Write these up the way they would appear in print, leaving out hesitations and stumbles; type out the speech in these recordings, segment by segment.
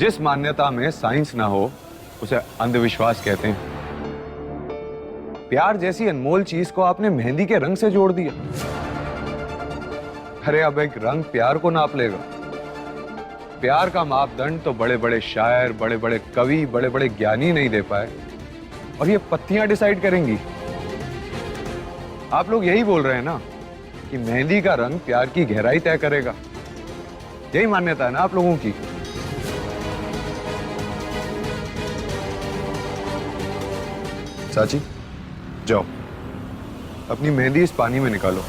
जिस मान्यता में साइंस ना हो उसे अंधविश्वास कहते हैं। प्यार जैसी अनमोल चीज को आपने मेहंदी के रंग से जोड़ दिया। अरे अब एक रंग प्यार को नाप लेगा? प्यार का मापदंड तो बड़े बड़े शायर, बड़े बड़े कवि, बड़े बड़े ज्ञानी नहीं दे पाए, और ये पत्तियां डिसाइड करेंगी। आप लोग यही बोल रहे हैं ना कि मेहंदी का रंग प्यार की गहराई तय करेगा। यही मान्यता है ना आप लोगों की? चाची जाओ, अपनी मेहंदी इस पानी में निकालो।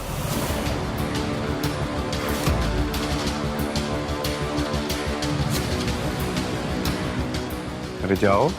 अरे जाओ।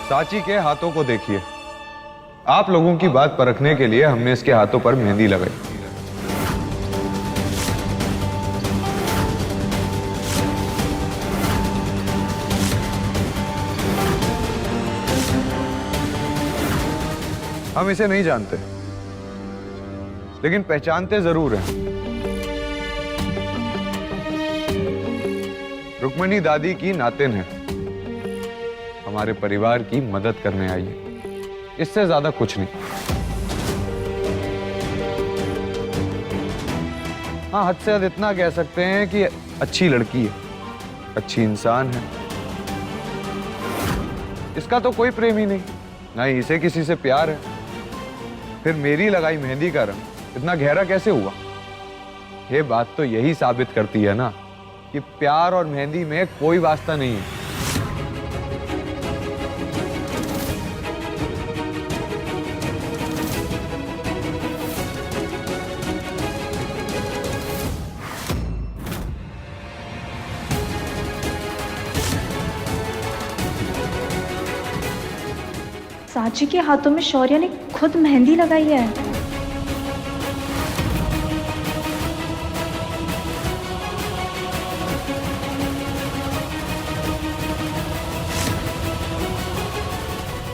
चाची के हाथों को देखिए। आप लोगों की बात परखने के लिए हमने इसके हाथों पर मेहंदी लगाई। हम इसे नहीं जानते, लेकिन पहचानते जरूर हैं। रुक्मणी दादी की नातिन है, हमारे परिवार की मदद करने आई है, इससे ज्यादा कुछ नहीं। हाँ, हद से हद इतना कह सकते हैं कि अच्छी लड़की है, अच्छी इंसान है। इसका तो कोई प्रेम ही नहीं, ना ही इसे किसी से प्यार है। फिर मेरी लगाई मेहंदी का रंग इतना गहरा कैसे हुआ? ये बात तो यही साबित करती है ना कि प्यार और मेहंदी में कोई वास्ता नहीं है। चाची के हाथों में शौर्य ने खुद मेहंदी लगाई है।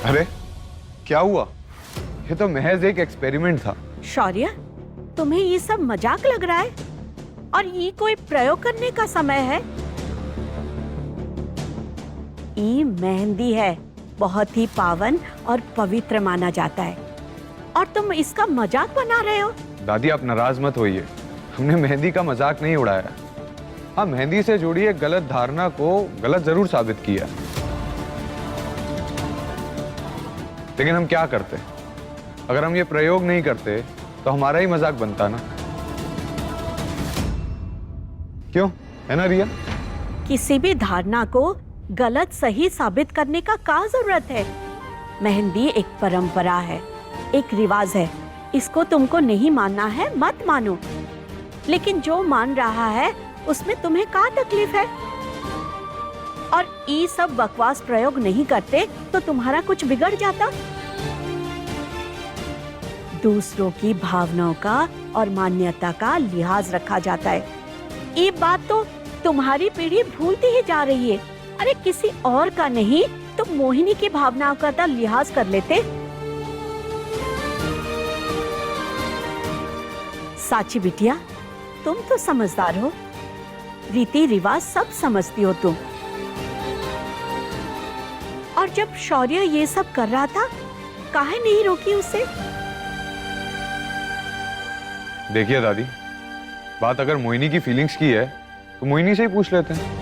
अरे क्या हुआ? ये तो महज एक एक्सपेरिमेंट था। शौर्य, तुम्हें ये सब मजाक लग रहा है और ये कोई प्रयोग करने का समय है? ये मेहंदी है, बहुत ही पावन और पवित्र माना जाता है, और तुम इसका मजाक बना रहे हो। दादी आप नाराज मत होइए, हमने मेहंदी का मजाक नहीं उड़ाया। हाँ, मेहंदी से जुड़ी एक गलत धारणा को गलत जरूर साबित किया, लेकिन हम क्या करते? अगर हम ये प्रयोग नहीं करते तो हमारा ही मजाक बनता ना। क्यों, है ना रिया? किसी भी धारणा को गलत सही साबित करने का क्या जरूरत है? मेहंदी एक परंपरा है, एक रिवाज है। इसको तुमको नहीं मानना है, मत मानो, लेकिन जो मान रहा है उसमें तुम्हें क्या तकलीफ है? और ये सब बकवास प्रयोग नहीं करते तो तुम्हारा कुछ बिगड़ जाता। दूसरों की भावनाओं का और मान्यता का लिहाज रखा जाता है। ये बात तो तुम्हारी पीढ़ी भूलती ही जा रही है। अरे किसी और का नहीं तो मोहिनी की भावनाओं का तो लिहाज कर लेते। साची बिटिया, तुम तो समझदार हो, रीति रिवाज सब समझती हो तुम। और जब शौर्य ये सब कर रहा था, काहे नहीं रोकी उसे? देखिए दादी, बात अगर मोहिनी की फीलिंग्स की है तो मोहिनी से ही पूछ लेते हैं।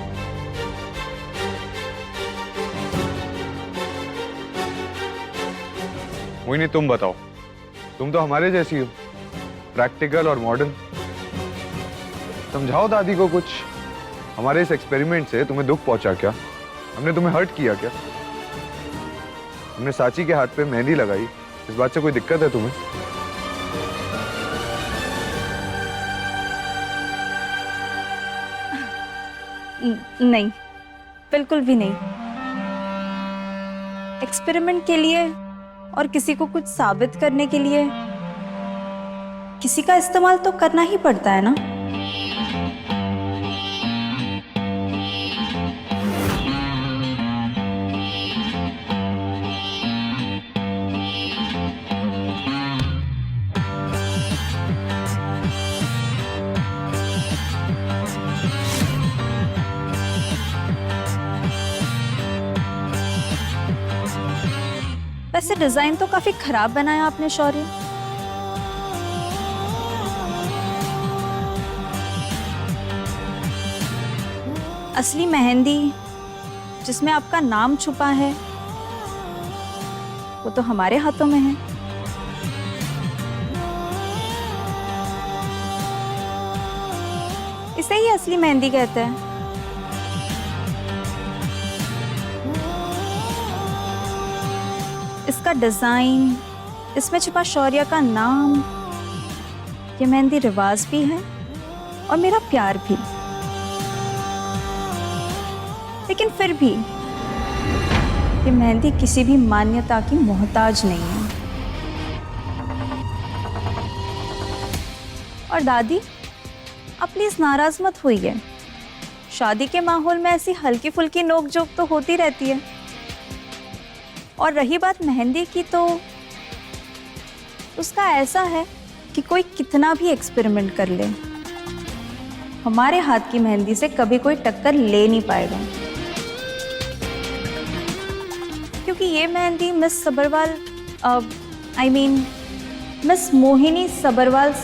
मोहिनी तुम बताओ, तुम तो हमारे जैसी हो, प्रैक्टिकल और मॉडर्न। समझाओ दादी को कुछ। हमारे इस एक्सपेरिमेंट से तुम्हें दुख पहुंचा क्या? हमने तुम्हें हर्ट किया क्या? हमने साची के हाथ पे मेहंदी लगाई, इस बात से कोई दिक्कत है तुम्हें? नहीं, बिल्कुल भी नहीं। एक्सपेरिमेंट के लिए और किसी को कुछ साबित करने के लिए किसी का इस्तेमाल तो करना ही पड़ता है ना। वैसे डिजाइन तो काफी खराब बनाया आपने शौर्य। असली मेहंदी जिसमें आपका नाम छुपा है वो तो हमारे हाथों में है। इसे ही असली मेहंदी कहते हैं। इसका डिजाइन, इसमें छुपा शौर्य का नाम, ये मेहंदी रिवाज भी है और मेरा प्यार भी। लेकिन फिर भी ये मेहंदी किसी भी मान्यता की मोहताज नहीं है। और दादी, आप प्लीज नाराज मत होइए। शादी के माहौल में ऐसी हल्की फुल्की नोकझोंक तो होती रहती है। और रही बात मेहंदी की, तो उसका ऐसा है कि कोई कितना भी एक्सपेरिमेंट कर ले, हमारे हाथ की मेहंदी से कभी कोई टक्कर ले नहीं पाएगा। क्योंकि ये मेहंदी मिस सबरवाल, मिस मोहिनी सबरवाल